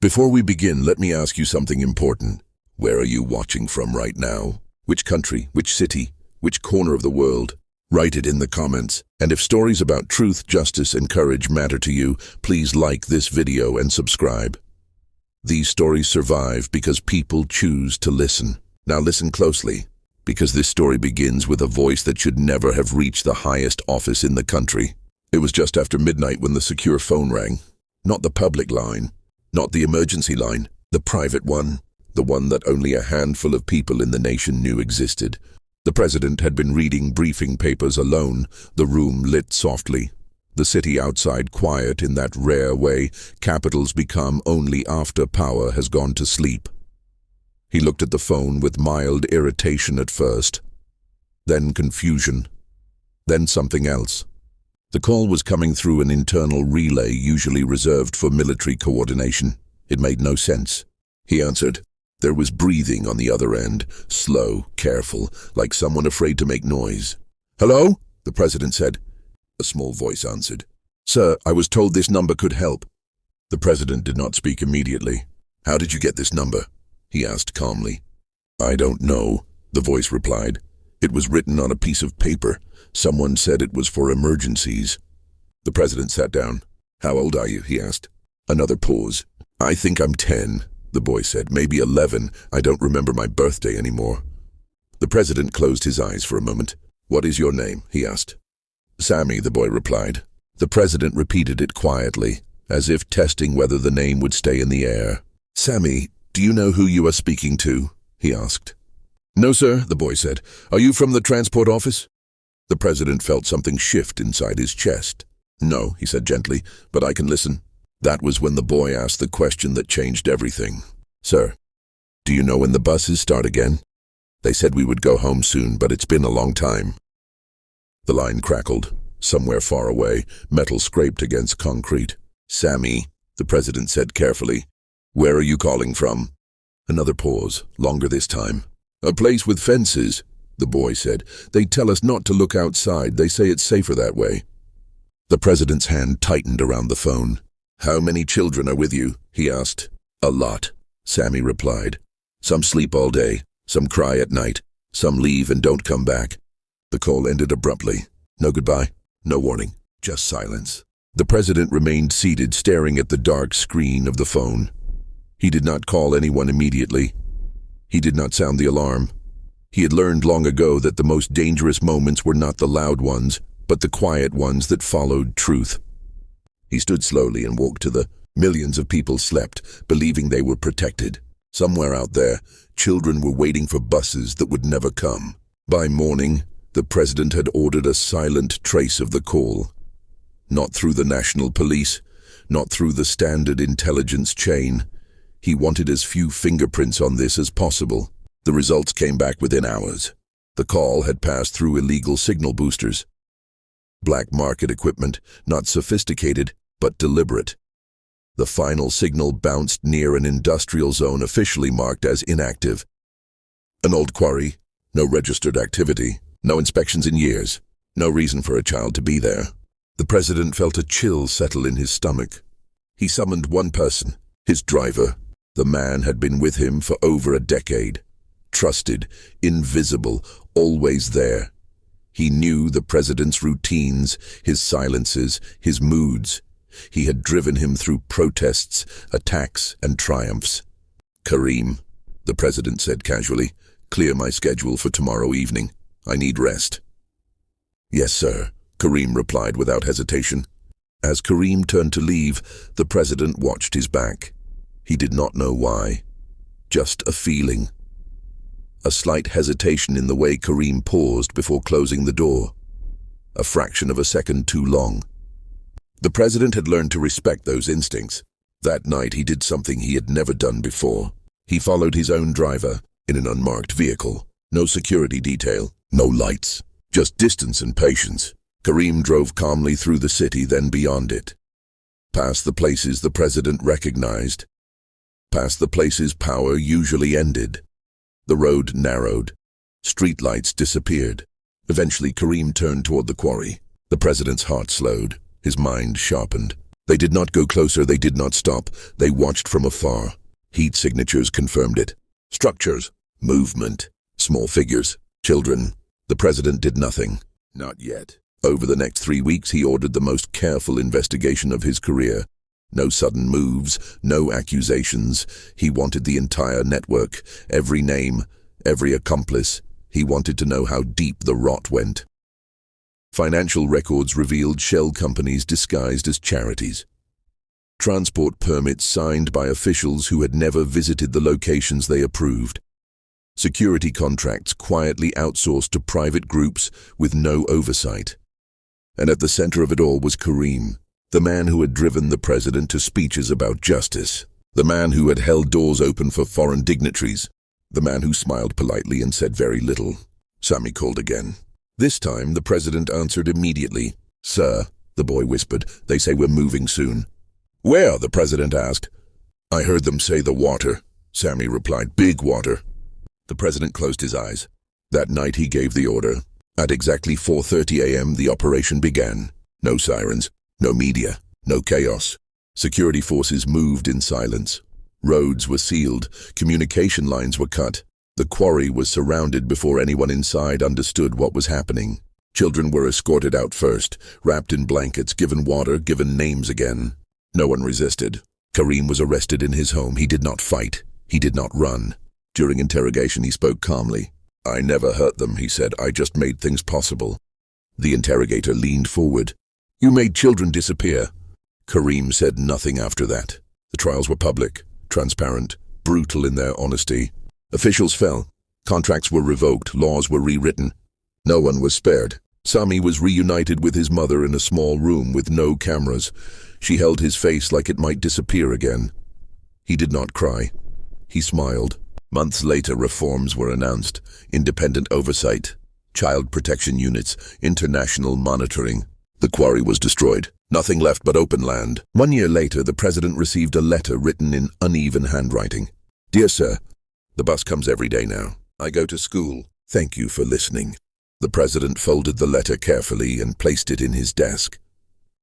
Before we begin, let me ask you something important. Where are you watching from right now? Which country, which city, which corner of the world? Write it in the comments. And if stories about truth, justice, and courage matter to you, please like this video and subscribe. These stories survive because people choose to listen. Now listen closely, because this story begins with a voice that should never have reached the highest office in the country. It was just after midnight when the secure phone rang. Not the public line, not the emergency line, the private one, the one that only a handful of people in the nation knew existed. The president had been reading briefing papers alone, the room lit softly. The city outside quiet in that rare way capitals become only after power has gone to sleep. He looked at the phone with mild irritation at first, then confusion, then something else. The call was coming through an internal relay usually reserved for military coordination. It made no sense. He answered. There was breathing on the other end, slow, careful, like someone afraid to make noise. "Hello?" the president said. A small voice answered. "Sir, I was told this number could help." The president did not speak immediately. "How did you get this number?" he asked calmly. "I don't know," the voice replied. "It was written on a piece of paper. Someone said it was for emergencies." The president sat down. "How old are you?" he asked. Another pause. "I think I'm 10, the boy said. "Maybe 11. I don't remember my birthday anymore." The president closed his eyes for a moment. "What is your name?" he asked. "Sammy," the boy replied. The president repeated it quietly, as if testing whether the name would stay in the air. "Sammy, do you know who you are speaking to?" he asked. "No, sir," the boy said. "Are you from the transport office?" The president felt something shift inside his chest. "No," he said gently, "but I can listen." That was when the boy asked the question that changed everything. "Sir, do you know when the buses start again? They said we would go home soon, but it's been a long time." The line crackled. Somewhere far away, metal scraped against concrete. "Sammy," the president said carefully, "where are you calling from?" Another pause, longer this time. "A place with fences," the boy said. "They tell us not to look outside. They say it's safer that way." The president's hand tightened around the phone. "How many children are with you?" he asked. "A lot," Sammy replied. "Some sleep all day, some cry at night, some leave and don't come back." The call ended abruptly. No goodbye, no warning, just silence. The president remained seated, staring at the dark screen of the phone. He did not call anyone immediately. He did not sound the alarm. He had learned long ago that the most dangerous moments were not the loud ones, but the quiet ones that followed truth. He stood slowly and walked to the millions of people slept, believing they were protected. Somewhere out there, children were waiting for buses that would never come. By morning, the president had ordered a silent trace of the call. Not through the national police, not through the standard intelligence chain. He wanted as few fingerprints on this as possible. The results came back within hours. The call had passed through illegal signal boosters. Black market equipment, not sophisticated, but deliberate. The final signal bounced near an industrial zone officially marked as inactive. An old quarry, no registered activity, no inspections in years, no reason for a child to be there. The president felt a chill settle in his stomach. He summoned one person, his driver. The man had been with him for over a decade. Trusted, invisible, always there. He knew the president's routines, his silences, his moods. He had driven him through protests, attacks, and triumphs. "Kareem," the president said casually, "clear my schedule for tomorrow evening. I need rest." "Yes, sir," Kareem replied without hesitation. As Kareem turned to leave, the president watched his back. He did not know why. Just a feeling. A slight hesitation in the way Kareem paused before closing the door. A fraction of a second too long. The president had learned to respect those instincts. That night he did something he had never done before. He followed his own driver in an unmarked vehicle. No security detail, no lights, just distance and patience. Kareem drove calmly through the city, then beyond it. Past the places the president recognized. Past the places power usually ended. The road narrowed. Streetlights disappeared. Eventually, Kareem turned toward the quarry. The president's heart slowed, his mind sharpened. They did not go closer, they did not stop. They watched from afar. Heat signatures confirmed it. Structures, movement, small figures, children. The president did nothing. Not yet. Over the next 3 weeks, he ordered the most careful investigation of his career. No sudden moves, no accusations. He wanted the entire network, every name, every accomplice. He wanted to know how deep the rot went. Financial records revealed shell companies disguised as charities. Transport permits signed by officials who had never visited the locations they approved. Security contracts quietly outsourced to private groups with no oversight. And at the center of it all was Karim, the man who had driven the president to speeches about justice, the man who had held doors open for foreign dignitaries, the man who smiled politely and said very little. Sami called again. This time, the president answered immediately. "Sir," the boy whispered, "they say we're moving soon." "Where?" the president asked. "I heard them say the water," Sami replied. "Big water." The president closed his eyes. That night he gave the order. At exactly 4:30 a.m. the operation began. No sirens, no media, no chaos. Security forces moved in silence. Roads were sealed, communication lines were cut. The quarry was surrounded before anyone inside understood what was happening. Children were escorted out first, wrapped in blankets, given water, given names again. No one resisted. Karim was arrested in his home. He did not fight. He did not run. During interrogation, he spoke calmly. "I never hurt them," he said. "I just made things possible." The interrogator leaned forward. "You made children disappear." Karim said nothing after that. The trials were public, transparent, brutal in their honesty. Officials fell. Contracts were revoked. Laws were rewritten. No one was spared. Sami was reunited with his mother in a small room with no cameras. She held his face like it might disappear again. He did not cry. He smiled. Months later, reforms were announced. Independent oversight, child protection units, international monitoring. The quarry was destroyed. Nothing left but open land. 1 year later, the president received a letter written in uneven handwriting. "Dear Sir, the bus comes every day now. I go to school. Thank you for listening." The president folded the letter carefully and placed it in his desk.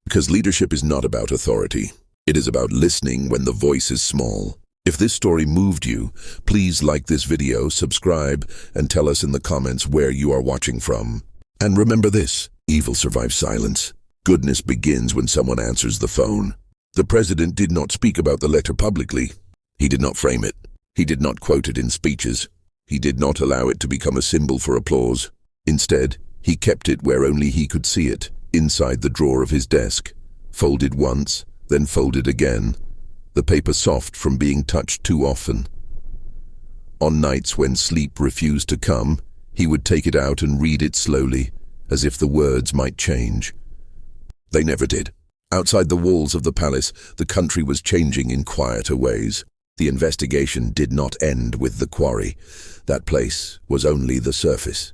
Because leadership is not about authority. It is about listening when the voice is small. If this story moved you, please like this video, subscribe, and tell us in the comments where you are watching from. And remember this, evil survives silence. Goodness begins when someone answers the phone. The president did not speak about the letter publicly. He did not frame it. He did not quote it in speeches. He did not allow it to become a symbol for applause. Instead, he kept it where only he could see it, inside the drawer of his desk. Folded once, then folded again. The paper soft from being touched too often. On nights when sleep refused to come, he would take it out and read it slowly, as if the words might change. They never did. Outside the walls of the palace, the country was changing in quieter ways. The investigation did not end with the quarry. That place was only the surface.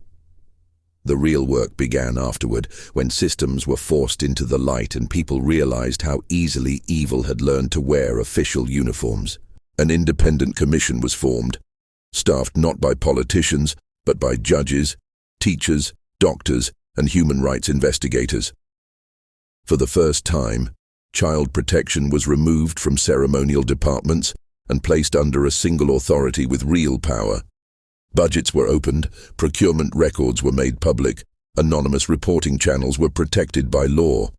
The real work began afterward, when systems were forced into the light and people realized how easily evil had learned to wear official uniforms. An independent commission was formed, staffed not by politicians, but by judges, teachers, doctors, and human rights investigators. For the first time, child protection was removed from ceremonial departments and placed under a single authority with real power. Budgets were opened, procurement records were made public, anonymous reporting channels were protected by law.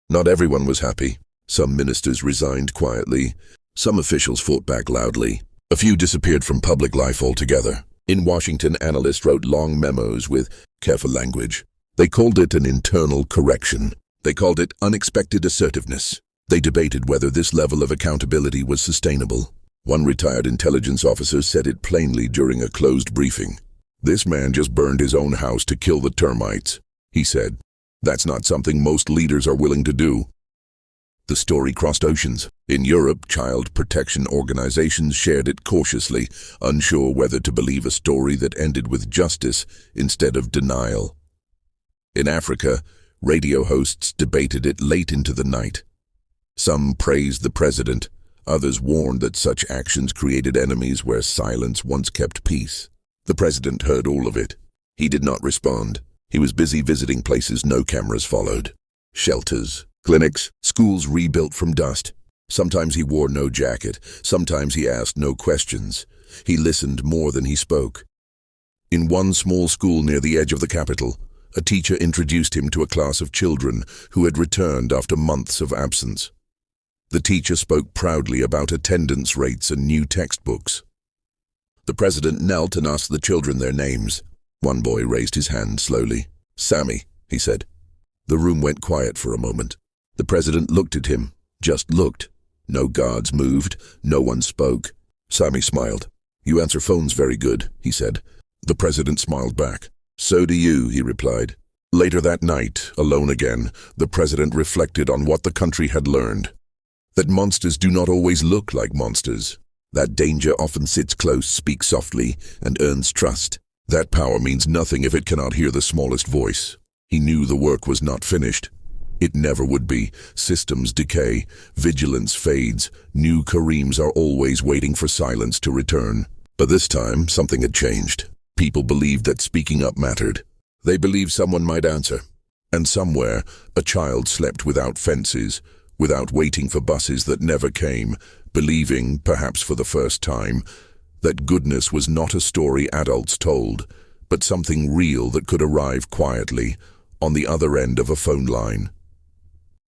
Not everyone was happy. Some ministers resigned quietly. Some officials fought back loudly. A few disappeared from public life altogether. In Washington, analysts wrote long memos with careful language. They called it an internal correction. They called it unexpected assertiveness. They debated whether this level of accountability was sustainable. One retired intelligence officer said it plainly during a closed briefing. "This man just burned his own house to kill the termites," he said. "That's not something most leaders are willing to do." The story crossed oceans. In Europe, child protection organizations shared it cautiously, unsure whether to believe a story that ended with justice instead of denial. In Africa, radio hosts debated it late into the night. Some praised the president. Others warned that such actions created enemies where silence once kept peace. The president heard all of it. He did not respond. He was busy visiting places no cameras followed. Shelters, Clinics, schools rebuilt from dust. Sometimes he wore no jacket, sometimes he asked no questions. He listened more than he spoke. In one small school near the edge of the capital, a teacher introduced him to a class of children who had returned after months of absence. The teacher spoke proudly about attendance rates and new textbooks. The president knelt and asked the children their names. One boy raised his hand slowly. "Sammy," he said. The room went quiet for a moment. The president looked at him, just looked. No guards moved, no one spoke. Sammy smiled. "You answer phones very good," he said. The president smiled back. "So do you," he replied. Later that night, alone again, the president reflected on what the country had learned. That monsters do not always look like monsters. That danger often sits close, speaks softly, and earns trust. That power means nothing if it cannot hear the smallest voice. He knew the work was not finished. It never would be. Systems decay, vigilance fades, new Kareems are always waiting for silence to return. But this time, something had changed. People believed that speaking up mattered. They believed someone might answer. And somewhere, a child slept without fences, without waiting for buses that never came, believing, perhaps for the first time, that goodness was not a story adults told, but something real that could arrive quietly, on the other end of a phone line.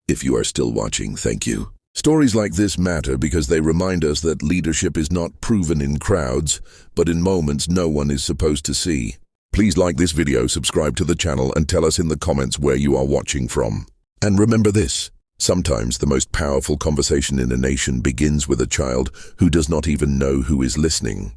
If you are still watching, thank you. Stories like this matter because they remind us that leadership is not proven in crowds, but in moments no one is supposed to see. Please like this video, subscribe to the channel, and tell us in the comments where you are watching from. And remember this, sometimes the most powerful conversation in a nation begins with a child who does not even know who is listening.